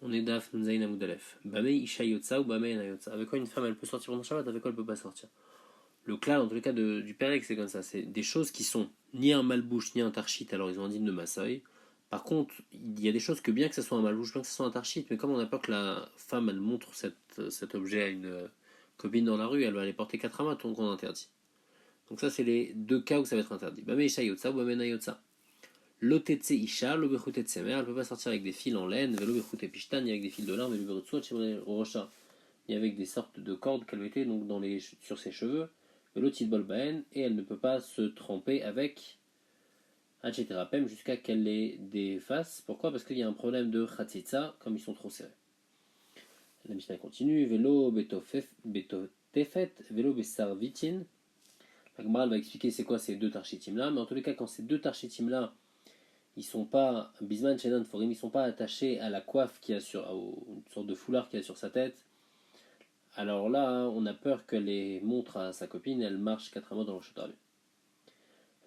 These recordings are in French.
On est Daf Nzaïn Amoudalef. Bamei Isha Yotza ou Bamei Nayotza. Avec quoi une femme elle peut sortir pendant Shabbat, avec quoi elle peut pas sortir. Le clal, dans tous les cas du Pérec, c'est comme ça. C'est des choses qui sont ni un malbouche ni un tarchit, alors ils ont un digne de Massaï. Par contre, il y a des choses que bien que ce soit un malbouche, bien que ce soit un tarchit, mais comme on a peur que la femme elle montre cet objet à une copine dans la rue, elle va aller porter 4 amas, donc on interdit. Donc ça, c'est les deux cas où ça va être interdit. Bamei Isha Yotza ou Bamei Nayotza. L'otetse isha, l'obechutetse mer, elle ne peut pas sortir avec des fils en laine, l'obechute pishtan, ni avec des fils de lin, rocha, ni avec des sortes de cordes qu'elle mettait donc sur ses cheveux, l'otit bolbaen, et elle ne peut pas se tremper avec, etc. Pem jusqu'à qu'elle les défasse. Pourquoi? Parce qu'il y a un problème de khatitsa, comme ils sont trop serrés. La Mishnah continue, vélo betotefet, vélo besar vitin. La Gemara va expliquer c'est quoi ces deux tarchitim là, mais en tous les cas, quand ces deux tarchitim là ils sont pas bisman shenan forim, ils sont pas attachés à la coiffe qui a une sorte de foulard qui a sur sa tête. Alors là, on a peur qu'elle les montre à sa copine, elle marche 4 mois dans le chotarabim.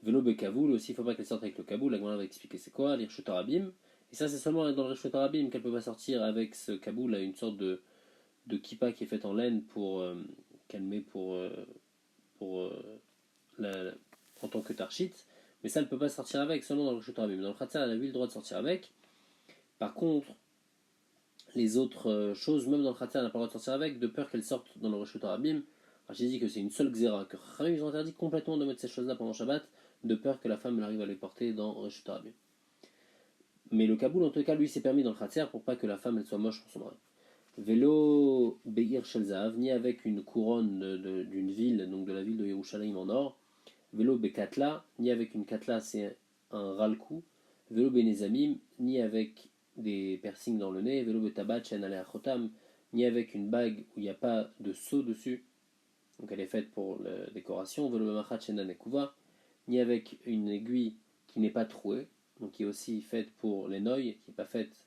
Vélo bekaboul aussi, il faut pas qu'elle sorte avec le kaboul. La Gemara va expliquer c'est quoi, lire chotarabim. Et ça, c'est seulement dans le chotarabim qu'elle peut pas sortir avec ce kaboul à une sorte de kippa qui est faite en laine qu'elle met pour en tant que tarchit. Mais ça, elle ne peut pas sortir avec, seulement dans le chotarabim. Dans le khatsar, elle a eu le droit de sortir avec. Par contre, les autres choses, même dans le khatsar, elle n'a pas le droit de sortir avec, de peur qu'elles sortent dans le chotarabim. Alors j'ai dit que c'est une seule xéra, que Khamim ils ont interdit complètement de mettre ces choses-là pendant Shabbat, de peur que la femme arrive à les porter dans le chotarabim. Mais le kaboul, en tout cas, lui, c'est permis dans le khatsar pour pas que la femme elle soit moche pour son mari. Vélo Beir Shelzav, ni avec une couronne d'une ville, donc de la ville de Yerushalayim en or. Vélo Bekatla, ni avec une katla, c'est un ralkou. Vélo Benezamim, ni avec des piercings dans le nez. Vélo Betabat, Chen Chotam, ni avec une bague où il n'y a pas de seau dessus. Donc elle est faite pour la décoration. Vélo Bemachat, Chen Anekuva, ni avec une aiguille qui n'est pas trouée, donc qui est aussi faite pour les noyes, qui n'est pas faite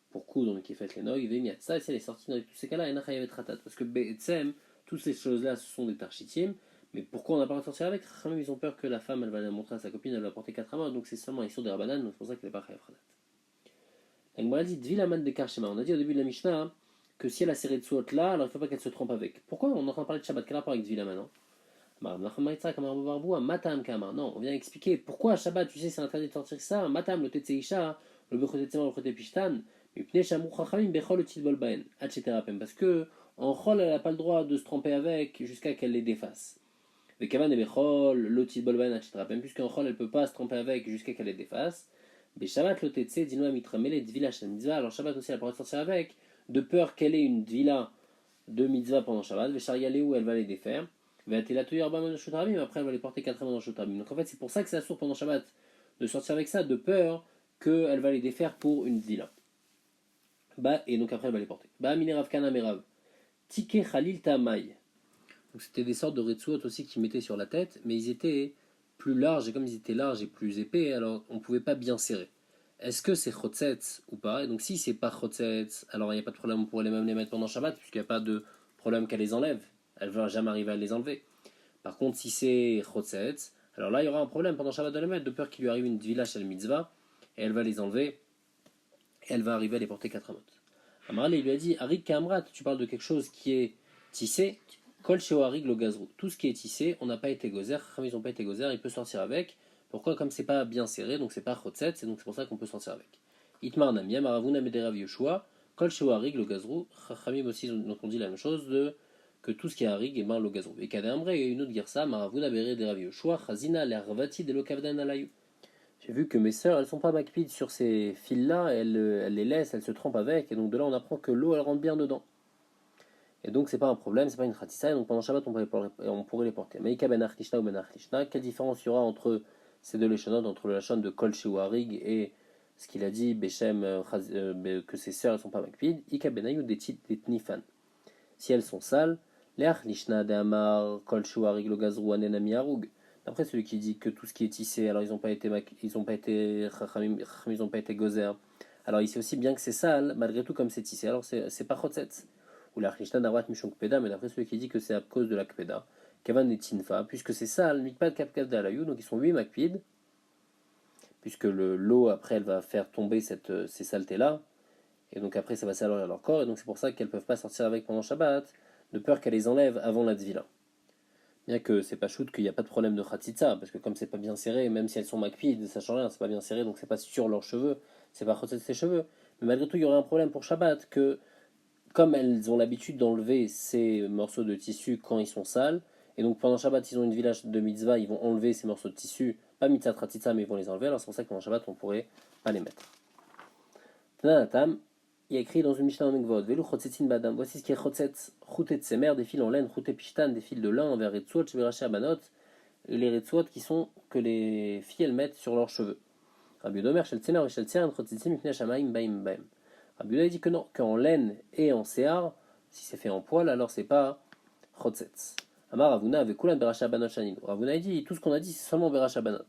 pour coudre, mais qui est faite les noyes. Vémiat, ça, elle est sortie dans tous ces cas-là, et Nachayavet Ratat. Parce que Be'etzem, toutes ces choses-là, ce sont des tarchitim. Mais pourquoi on n'a pas le droit de sortir avec? Même ils ont peur que la femme elle va la montrer à sa copine, elle va porter 4 amas, donc c'est seulement ils sont des rabanan, donc c'est pour ça qu'elle n'est pas chayav khadat. Donc on a dit Dvilaman de Karshema, on a dit au début de la Mishnah hein, que si elle a serré de suot là, alors il ne faut pas qu'elle se trompe avec. Pourquoi on est en train de parler de Shabbat? Quel rapport avec Dvilaman hein? Non, on vient expliquer pourquoi à Shabbat, tu sais, c'est interdit de sortir ça. Matam, le Tetseisha, le Bechotetema, le Chotepishtan, parce que en Chol, elle n'a pas le droit de se tromper avec jusqu'à qu'elle les défasse. Le Kavan et Bechol, l'Otit Bolban, etc. Puisqu'en Chol, elle ne peut pas se tromper avec jusqu'à qu'elle les défasse. Mais Shabbat, le Tetse, Dinoa Mitramele, Dvila Shem Mitzvah. Alors Shabbat aussi, elle pourra sortir avec, de peur qu'elle ait une Dvila de Mitzvah pendant Shabbat. Vesharia où elle va les défaire. Après, elle va les porter 4 mois dans le Shotarabim. Donc en fait, c'est pour ça que c'est assourd pendant Shabbat de sortir avec ça, de peur qu'elle va les défaire pour une Dvila. Et donc après, elle va les porter. Minerav Kana Merav. Tike Khalil Tamay. Donc c'était des sortes de retsuot aussi qu'ils mettaient sur la tête, mais ils étaient plus larges, et comme ils étaient larges et plus épais, alors on ne pouvait pas bien serrer. Est-ce que c'est chotzetz ou pas? Et donc si c'est pas chotzetz, alors il n'y a pas de problème, on pourrait même les mettre pendant Shabbat, puisqu'il n'y a pas de problème qu'elle les enlève. Elle ne va jamais arriver à les enlever. Par contre, si c'est chotzetz, alors là il y aura un problème pendant Shabbat de les mettre, de peur qu'il lui arrive une dvila shel mitzvah, et elle va les enlever, et elle va arriver à les porter 4 amot. Amarale, il lui a dit, Arik Kamrat, tu parles de quelque chose qui est tissé, Kol Sheoharig le gazrou. Tout ce qui est tissé, on n'a pas été gozer, ils n'ont pas été gozer, il peut sortir avec. Pourquoi? Comme c'est pas bien serré, donc c'est pas chotset, c'est donc c'est pour ça qu'on peut sortir avec. Itmar Namia, Maravuna Mederav Yoshua, Kol Sheoharig le gazrou, Chachamim aussi, donc on dit la même chose, que tout ce qui est harig est mar le gazrou. Et Kadambre, il y a une autre girsa, Maravuna Mederav Yoshua, Chazina, l'Arvati de l'Okavdan Alayou. J'ai vu que mes sœurs, elles sont pas macpides sur ces fils-là, elles les laissent, elles se trempent avec, et donc de là on apprend que l'eau elle rentre bien dedans. Et donc c'est pas un problème, c'est pas une khatissa, et donc pendant Shabbat on pourrait les porter. Meika ben achlishna ou ben achlishna, quelle différence il y aura entre ces deux leshonot, entre le lashon de kol shewarig et ce qu'il a dit, Bechem, que ses sœurs elles sont pas macpides, Ika benayou des tnifan. Si elles sont sales, les achlishna de amar kol shewarig lo gazrou anenami harug. D'après celui qui dit que tout ce qui est tissé, alors ils n'ont pas été gozer. Alors ici aussi, bien que c'est sale, malgré tout comme c'est tissé, alors c'est pas chotzetz. Ou la Krishna Darwat Mishon Kpeda, mais d'après celui qui dit que c'est à cause de la Kpeda, Kavan et Tinfa, puisque c'est sale, Mikpad Kapkad Dalayou, donc ils sont 8 Makpid, puisque l'eau après elle va faire tomber ces saletés-là, et donc après ça va s'alourdir leur corps, et donc c'est pour ça qu'elles ne peuvent pas sortir avec pendant Shabbat, de peur qu'elle les enlève avant la Tvila. Bien que c'est pas shoot qu'il n'y a pas de problème de khatitsa, parce que comme c'est pas bien serré, même si elles sont makpid, ça change rien, c'est pas bien serré, donc c'est pas sur leurs cheveux, c'est pas khotset ses cheveux. Mais malgré tout, il y aurait un problème pour Shabbat, que comme elles ont l'habitude d'enlever ces morceaux de tissu quand ils sont sales, et donc pendant Shabbat, ils ont une village de mitzvah, ils vont enlever ces morceaux de tissu, pas mitzvah khatitsa, mais ils vont les enlever, alors c'est pour ça que pendant Shabbat, on pourrait pas les mettre. Tanatam, il y a écrit dans une Mishnah en Mikvot, Velu chotzetin badam, voici ce qui est chotzetz, choutet tsemer, des fils en laine, choutet pishtan, des fils de lin, vers retsuot, shveraché abanot, et les retsuot qui sont que les filles elles mettent sur leurs cheveux. Rabbi Yodomer, shel tsemer et shel tserin, chotzetzim, mipnei shamaim, baim baim. Rabbi Yodomer dit que non, qu'en laine et en séar, si c'est fait en poil, alors c'est pas chotzetz. Amar Ravuna avec kulan beracha abanot shanin. Ravuna dit, tout ce qu'on a dit, c'est seulement beracha abanot.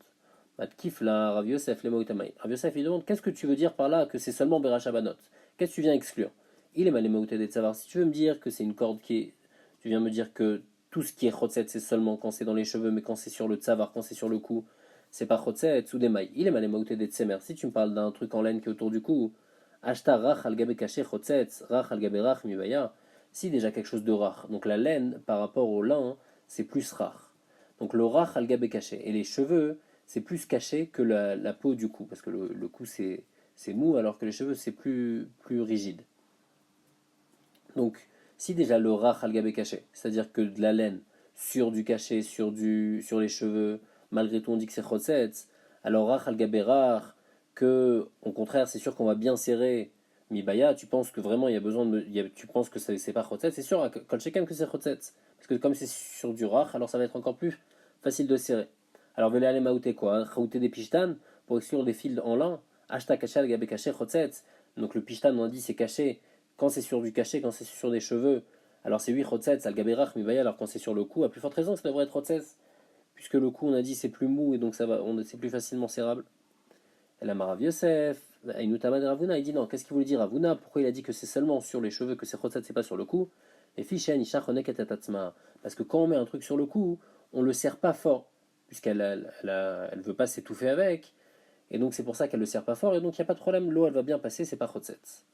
Matkif la Rav Yosef le Maoutamay. Rav Yosef il demande qu'est-ce que tu veux dire par là que c'est seulement Beracha Banot. Qu'est-ce que tu viens exclure? Il est mal Maouté des Tsavar. Si tu veux me dire que c'est une corde qui est. Tu viens me dire que tout ce qui est Chotset c'est seulement quand c'est dans les cheveux, mais quand c'est sur le Tsavar, quand c'est sur le cou, c'est pas Chotset ou des mailles. Il est mal Maouté des Tsemer. Si tu me parles d'un truc en laine qui est autour du cou, Ashta Rach al Gabe Kaché Chotset, Rach al Gabe Rach Mibaya. Si déjà quelque chose de rare. Donc la laine par rapport au lin, c'est plus rare. Donc le Rach al Gabe Kaché. Et les cheveux, c'est plus caché que la peau du cou, parce que le cou c'est mou, alors que les cheveux c'est plus rigide. Donc, si déjà le rach al gabé caché, c'est-à-dire que de la laine sur du cachet, sur les cheveux, malgré tout on dit que c'est chotzetz, alors rach al gabé rach, que au contraire c'est sûr qu'on va bien serrer mibaya, tu penses que vraiment il y a besoin de, tu penses que c'est pas chotzetz, c'est sûr quand chacun que c'est chotzetz, parce que comme c'est sur du rach, alors ça va être encore plus facile de serrer. Alors, venez aller maouter quoi? Raouter des pishtan pour exclure des fils en lin. Ashta kachal gabe caché chotzetz. Donc, le pishtan, on a dit, c'est caché. Quand c'est sur du caché, quand c'est sur des cheveux, alors c'est oui chotzetz, al gaberach, mais alors quand c'est sur le cou, à plus forte raison, ça devrait être chotzetz. Puisque le cou, on a dit, c'est plus mou et donc ça va, c'est plus facilement serrable. Et la Marav Yosef, Inutama de Ravuna, il dit non, qu'est-ce qu'il voulait dire Ravuna? Pourquoi il a dit que c'est seulement sur les cheveux que c'est chotzetz, c'est pas sur le cou? Et fichen, isha chonek et parce que quand on met un truc sur le cou, on le serre pas fort puisqu'elle elle veut pas s'étouffer avec, et donc c'est pour ça qu'elle le serre pas fort, et donc il n'y a pas de problème, l'eau elle va bien passer, c'est pas chotzetz.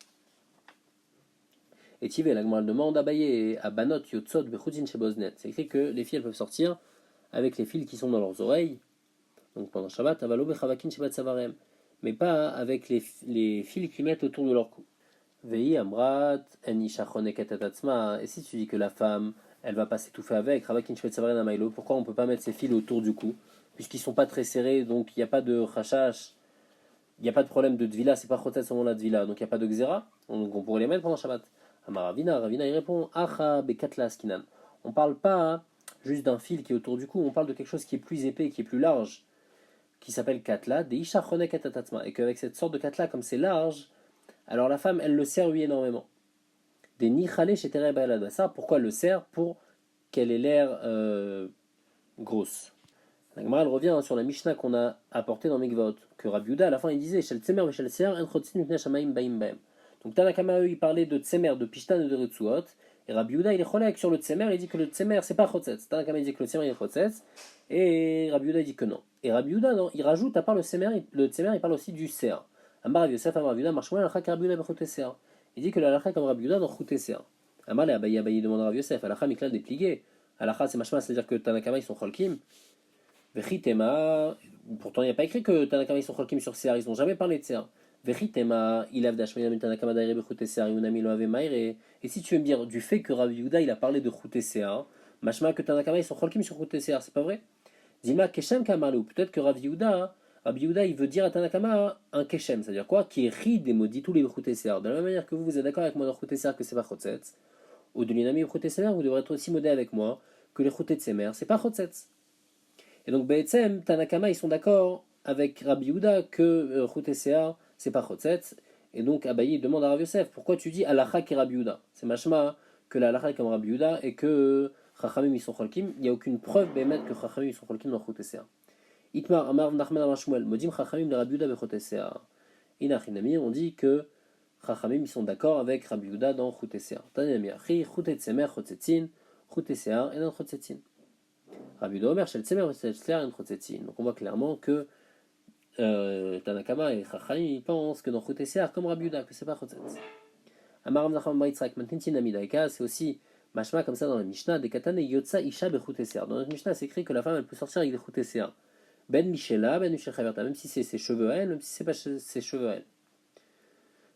Et Tivé, la Gemara demande Abaye à Banot Yotzot Bechudin Sheboznet. C'est écrit que les filles elles peuvent sortir avec les fils qui sont dans leurs oreilles, donc pendant Shabbat, Avalo Bechavakin Shabbat Savarem, mais pas avec les fils qu'ils mettent autour de leur cou. Vei Amrat, Enisha Chonek Atatzma, et si tu dis que la femme elle va pas s'étouffer avec, Ravakin Shabbat Savarem Amailo, pourquoi on peut pas mettre ses fils autour du cou? Puisqu'ils sont pas très serrés, donc il n'y a pas de rachash, il n'y a pas de problème de dvila, c'est pas chotet ce moment-là dvila, donc il n'y a pas de xéra, donc on pourrait les mettre pendant Shabbat. Amaravina, Ravina il répond, Acha bekatla skinan. On parle pas juste d'un fil qui est autour du cou, on parle de quelque chose qui est plus épais, qui est plus large, qui s'appelle katla, des isha chonek atatatzma, et qu'avec cette sorte de katla, comme c'est large, alors la femme, elle le serre lui énormément. Des nichale chez Tereb al-Adassa, pourquoi elle le serre? Pour qu'elle ait l'air grosse. La Gemara elle revient sur la Mishnah qu'on a apportée dans Mikvot, que Rabbi Yehuda à la fin il disait Shel Tsemer Shel Seer En Chotzin Mipnei Shamayim Baim Baim. Donc Tanakama eux il parlait de Tsemer, de Pishtan et de Retsuot, et Rabbi Yehuda il est cholek sur le Tsemer, il dit que le Tsemer c'est pas Chotzetz. Tanakama il dit que le Tsemer il est Chotzetz, et Rabbi Yehuda il dit que non. Et Rabbi Yehuda non, il rajoute à part le Tsemer il parle aussi du Seer. Amar Rabbi Yosef Amar Rabbi Yehuda Marshouel Alachak Rabbi Yehuda Bechote Seer. Il dit que l'Alachak comme Rabbi Yehuda dans Chote Seer. Amar le Abaye demande à Rabbi Yosef Alachak Miklal déplié. Alachak c'est machma, c'est-à-dire que Tanakama ils sont cholkim. Vechitema, pourtant il n'y a pas écrit que Tanakama ils sont cholkim sur Sear, ils n'ont jamais parlé de Sear. Vechitema, il a dashmayam Tanakama d'aire bechute Sear, yunami lo ave maire. Et si tu veux me dire du fait que Rabbi Yehuda il a parlé de chute Sear, machma que Tanakama ils sont cholkim sur chute Sear, c'est pas vrai? Dima keshem kamalu, peut-être que Rabbi Yehuda il veut dire à Tanakama un keshem, c'est-à-dire quoi? Qui est ri des maudits tous les chute Sear. De la même manière que vous êtes d'accord avec moi dans chute Sear que c'est pas chotzetz, ou de l'inami chute Sear, vous devrez être aussi modé avec moi que les chute Semer, c'est pas chotzetz. Et donc, Be'etzem, Tanakama, ils sont d'accord avec Rabbi Yehuda que Chutesea, c'est pas Chotzetz. Et donc, Abaye demande à Rav Yosef, pourquoi tu dis Alacha qui Rabbi Yehuda? C'est machma que la Alacha est comme Rabbi Yehuda et que Chachamim ils sont Cholkim. Il n'y a aucune preuve, Be'emet, que Chachamim ils sont Cholkim dans Chutesea. Itmar, Amar, Nachman, Amar Shmuel, Modim Chachamim de Rabbi Yehuda Bechotesea. Inachinami, on dit que Chachamim ils sont d'accord avec Rabbi Yehuda dans Chutesea. Tanami Achi, Chutetzemer, Chotzetzin, Chutesea, et dans Chotzetzin. Rabbi Yehuda Shel Tsemer Shel Seer En Chotzetzin. Donc on voit clairement que Tanakama et Chachamim ils pensent que dans Chutesea comme Rabbi Yehuda que c'est pas Chotzetz. Amarav Nachman bar Yitzhak, Mantintin Amidaika, c'est aussi mashma comme ça dans la Mishnah, des katane yotza isha bechuteser. Dans notre Mishnah, c'est écrit que la femme elle peut sortir avec des chuteser. Ben Michela, Ben Michel Chaverta, même si c'est ses cheveux à elle, même si c'est pas ses cheveux à elle.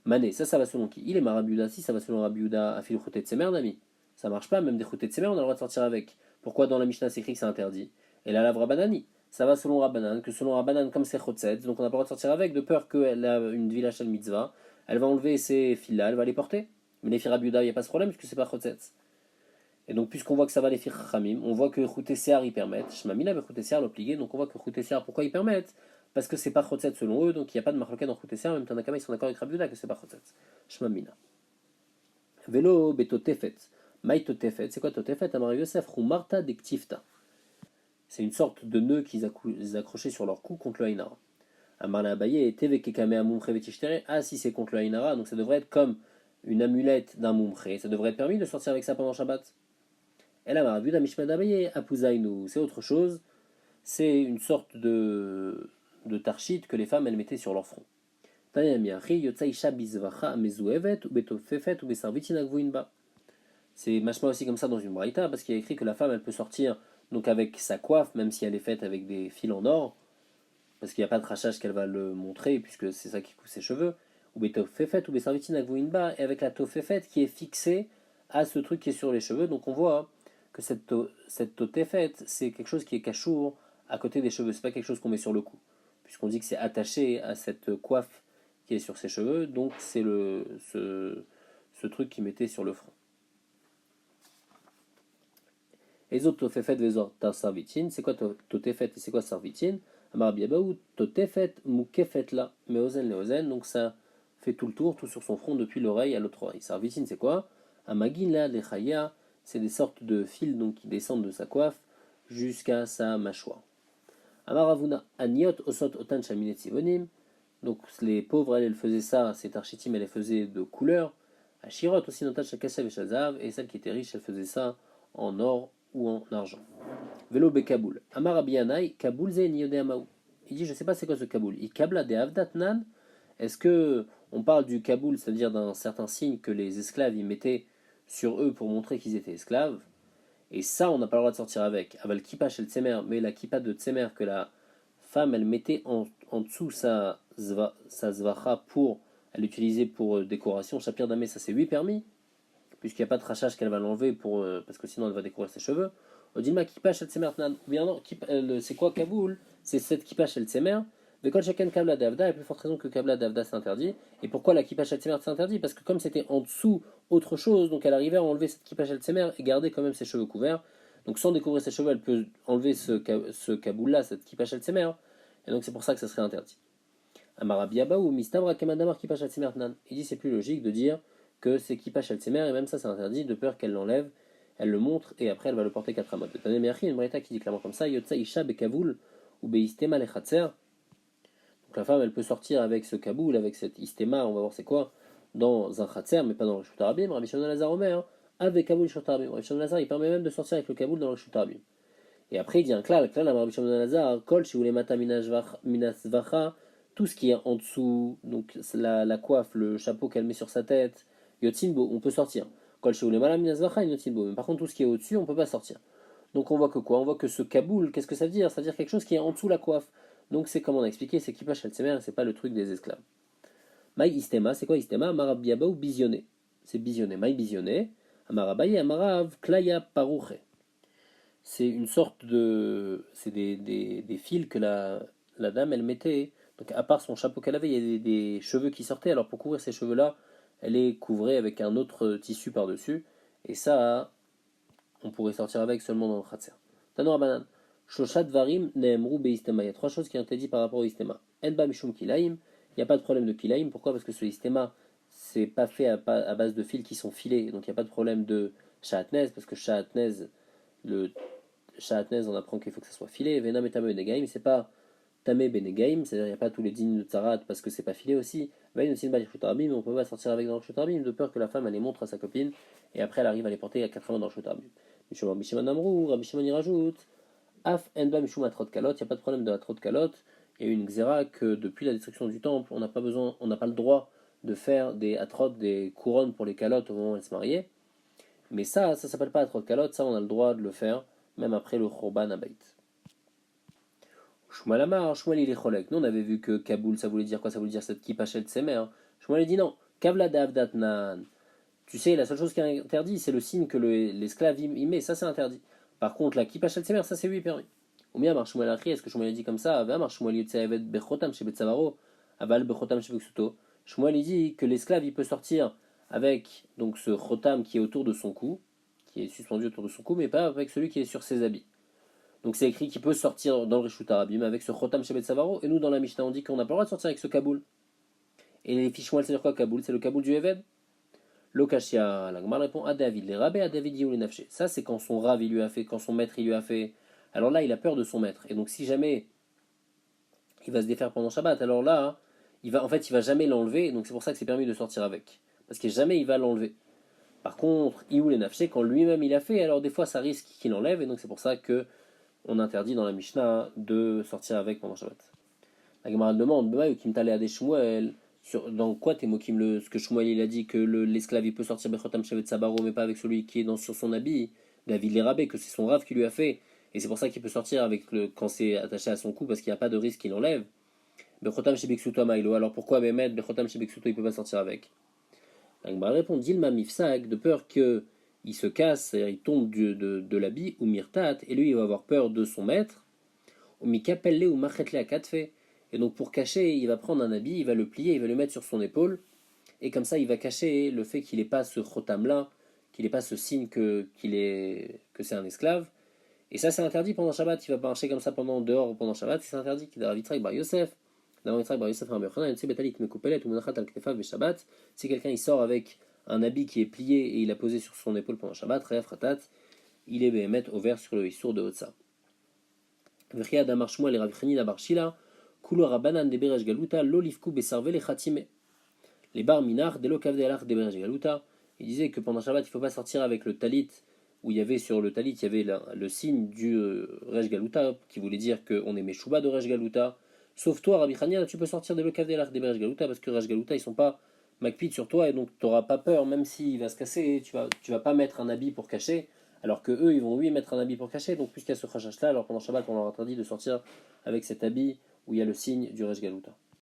Mané, ça va selon qui? Il est Marabiuda, si ça va selon Rabiuda, à fil de Tsemer, d'ami. Ça marche pas, même des de Tsemer, on a le droit de sortir avec. Pourquoi dans la Mishnah c'est écrit que c'est interdit? Et là, la Rabanani, ça va selon Rabbanan, que selon Rabbanan, comme c'est Chotzetz, donc on n'a pas le droit de sortir avec, de peur qu'elle a une villa shel mitzvah, elle va enlever ses fils elle va les porter. Mais les Rabiuda, il n'y a pas ce problème, puisque c'est pas Chotzetz. Et donc, puisqu'on voit que ça va les Khamim, on voit que Choutesséar ils permettent. Shmamina be Choutesséar l'obligé, donc on voit que Choutesséar, pourquoi ils permettent? Parce que c'est pas Chotset selon eux, donc il n'y a pas de marloquet dans Choutesséar, même Tanakama ils sont d'accord avec Rabiuda que c'est pas Chotset. Shmamina. Vélo betotefet. Maï totefet, c'est quoi totefet? Amar Yosef, Marta de Ktifta. C'est une sorte de nœud qu'ils accrochaient sur leur cou contre le Haïnara. Amar la Abaye, Teve Kekame Amumre Vetishtere. Ah, si c'est contre le Haïnara, donc ça devrait être comme une amulette d'un Mumre. Ça devrait être permis de sortir avec ça pendant Shabbat. Et là, Marabuda Mishmad Abaye, Apuzainu, c'est autre chose. C'est une sorte de tarchit que les femmes elles mettaient sur leur front. C'est machma aussi comme ça dans une braïta, parce qu'il y a écrit que la femme elle peut sortir donc avec sa coiffe, même si elle est faite avec des fils en or, parce qu'il n'y a pas de rachage qu'elle va le montrer, puisque c'est ça qui couvre ses cheveux, ou betofefet ou besarvitinagvuinba, et avec la tofefet qui est fixée à ce truc qui est sur les cheveux. Donc on voit que cette tofefet, c'est quelque chose qui est cachour à côté des cheveux, c'est pas quelque chose qu'on met sur le cou, puisqu'on dit que c'est attaché à cette coiffe qui est sur ses cheveux, donc c'est ce truc qu'il mettait sur le front. Et autres tofefet vezor tar sarvitin, c'est quoi tofefet et c'est quoi sarvitin? Amar biabaou totefet mukefet la meozen leozen, donc ça fait tout le tour, tout sur son front depuis l'oreille à l'autre oreille. Sarvitin c'est quoi? Amagin la lechaya, c'est des sortes de fils donc qui descendent de sa coiffe jusqu'à sa mâchoire. Amaravuna aniot osot otan shaminet sivonim, donc les pauvres elles faisaient ça, ces tarchitim elles les faisaient de couleur. Ashirot aussi notat shakasev et shazav, et celles qui étaient riches elles faisaient ça en or ou en argent. Vélo be Kaboul. Amar Abiyanai, Kaboul ze niyode amaou. Il dit, je ne sais pas c'est quoi ce Kaboul. Il kabla de avdatnan. Est-ce que on parle du Kaboul, c'est-à-dire d'un certain signe que les esclaves y mettaient sur eux pour montrer qu'ils étaient esclaves? Et ça, on n'a pas le droit de sortir avec. Aval kippa chez le tsemer, mais la kippa de tsemer que la femme, elle mettait en dessous sa zvacha pour, elle l'utilisait pour décoration. Chapir d'amé, ça c'est lui permis, puisqu'il n'y a pas de rachage qu'elle va l'enlever pour, parce que sinon elle va découvrir ses cheveux. Odilma kippa shel tsemer nan. Ou bien non, c'est quoi Kaboul? C'est cette kippa shel tsemer. Vekol shaken kabla d'avda, et plus forte raison que kabla d'avda c'est interdit. Et pourquoi la kippa shel tsemer c'est interdit? Parce que comme c'était en dessous autre chose, donc elle arrivait à enlever cette kippa shel tsemer et garder quand même ses cheveux couverts. Donc sans découvrir ses cheveux, elle peut enlever ce Kaboul là, cette kippa shel tsemer. Et donc c'est pour ça que ça serait interdit. Amarabiaba ou mistabra kemadamar kippa shel tsemer nan. Il dit c'est plus logique de dire que c'est kippa shel tsemer, et même ça c'est interdit de peur qu'elle l'enlève. Elle le montre et après elle va le porter 4 amot. Tané Meachi, une braïta qui dit clairement comme ça, Yotza Isha Bekavoul ou Beistema Lechatser. Donc la femme elle peut sortir avec ce kaboul, avec cette istema, on va voir c'est quoi, dans un khatser, mais pas dans le Shutarabim. Rabbi Shimon Lazar Omer, avec kaboul Shutarabim. Rabbi Shimon Lazar il permet même de sortir avec le kaboul dans le Shutarabim. Et après il dit un klal, le klal à Rabbi Shimon Lazar, Kol Shivule Mata Minasvacha, tout ce qui est en dessous, donc la coiffe, le chapeau qu'elle met sur sa tête, Yotzinbo, on peut sortir. Mais par contre, tout ce qui est au-dessus, on ne peut pas sortir. Donc on voit que quoi? On voit que ce kaboul, qu'est-ce que ça veut dire? Ça veut dire quelque chose qui est en dessous la coiffe. Donc c'est comme on a expliqué, c'est kippa shel tsemer, c'est pas le truc des esclaves. Maï istema, c'est quoi istema? Amarab biaba ou bisionné. C'est bisionné. Maï bisionné. Amarabaye amarav klaya parouche. C'est une sorte de. C'est des fils que la dame elle mettait. Donc à part son chapeau qu'elle avait, il y a des cheveux qui sortaient. Alors pour couvrir ces cheveux-là, elle est couvrée avec un autre tissu par-dessus. Et ça, on pourrait sortir avec seulement dans le khatser. Tanor banan. Shoshat varim neemru beistema. Il y a trois choses qui ont été dites par rapport au istema. Enba mishum kilaim. Il n'y a pas de problème de kilaim. Pourquoi? Parce que ce istema, c'est pas fait à base de fils qui sont filés. Donc il n'y a pas de problème de shahatnez. Parce que shahatnez, le shahatnez, on apprend qu'il faut que ça soit filé. Venam et tamé benegaim. C'est pas tamé benegaim. C'est-à-dire il n'y a pas tous les dînes de tzarat parce que c'est pas filé aussi. Mais on peut pas sortir avec dans le shutarabim de peur que la femme elle les montre à sa copine et après elle arrive à les porter à 4 ans dans le shutarabim. Rabbi Shimon Amrou, Rabbi Shimon y rajoute Af enba mishum atrot kalot, il n'y a pas de problème de atrot kalot. Il y a eu une xéra que depuis la destruction du temple, on n'a pas le droit de faire des atrot, des couronnes pour les calottes au moment où elles se mariaient. Mais ça s'appelle pas atrot calotte, ça on a le droit de le faire, même après le Khurban Abayt. Shmuel Amar, Shmuel il est cholek. Nous on avait vu que Kaboul ça voulait dire quoi? Ça voulait dire cette kippa shel tsemer. Shmuel a dit non. Kavla davdatnan. Tu sais, la seule chose qui est interdite, c'est le signe que l'esclave y met, ça c'est interdit. Par contre, la kippa shel tsemer, ça c'est lui permis. Ou bien Shmuel Achri, est-ce que Shmuel a dit comme ça? Shmuel yotzeavet bechotam chez Betsavaro, aval bechotam chez Beksuto. Shmuel il dit que l'esclave il peut sortir avec donc ce chotam qui est autour de son cou, qui est suspendu autour de son cou, mais pas avec celui qui est sur ses habits. Donc c'est écrit qu'il peut sortir dans le Rishut Arabim avec ce Chotam Shebet Savaro, et nous dans la Mishnah on dit qu'on n'a pas le droit de sortir avec ce Kaboul. Et les fiches Shmuel, c'est dire quoi Kaboul? C'est le Kaboul du Eved. Lokashia, la Gemara répond à David, les rabbis à David Yéou les Nafché. Ça c'est quand son rav il lui a fait, quand son maître il lui a fait. Alors là il a peur de son maître. Et donc si jamais il va se défaire pendant Shabbat, alors là il va jamais l'enlever, donc c'est pour ça que c'est permis de sortir avec. Parce que jamais il va l'enlever. Par contre, Yéou les Nafché, quand lui-même il a fait, alors des fois ça risque qu'il enlève, et donc c'est pour ça que on interdit dans la Mishnah de sortir avec pendant Shabbat. La Gemara demande, dans quoi tes mots ce que Shmuel il a dit que l'esclave il peut sortir Bechotam Shevet Sabaro mais pas avec celui qui est sur son habit, David l'Érabé, que c'est son rave qui lui a fait, et c'est pour ça qu'il peut sortir quand c'est attaché à son cou parce qu'il n'y a pas de risque qu'il enlève. Bechotam Shebeksuto Amailo, alors pourquoi Mehmet Bechotam Shebeksuto il peut pas sortir avec? La Gemara répond, Dilma Mifsag, de peur que il se casse, c'est-à-dire il tombe de l'habit, ou mirtat, et lui il va avoir peur de son maître, ou mikapelle ou machetle à katfe, et donc pour cacher, il va prendre un habit, il va le plier, il va le mettre sur son épaule, et comme ça il va cacher le fait qu'il n'ait pas ce chotam là, qu'il n'ait pas ce signe que c'est un esclave, et ça c'est interdit pendant Shabbat, il va marcher comme ça dehors pendant Shabbat, c'est interdit, qu'il a Ravitrak Bar Yosef. Si quelqu'un il sort avec un habit qui est plié et il a posé sur son épaule pendant Shabbat, il est béhémet ouvert sur le issour de Otsa. Les bar minar de l'okavde alach de berej galuta. Il disait que pendant Shabbat il ne faut pas sortir avec le talit où il y avait sur le talit il y avait le signe du Rej Galuta qui voulait dire qu'on est Meshuba de Rej Galuta. Sauf toi, Rabbi Chania, tu peux sortir de l'Okavde l'Arch des Rej Galuta parce que Rej Galuta ils sont pas makpid sur toi et donc tu n'auras pas peur, même s'il va se casser, tu vas pas mettre un habit pour cacher, alors que eux ils vont oui mettre un habit pour cacher. Donc puisqu'il y a ce chachash là, alors pendant Shabbat on leur interdit de sortir avec cet habit où il y a le signe du Rej Galuta.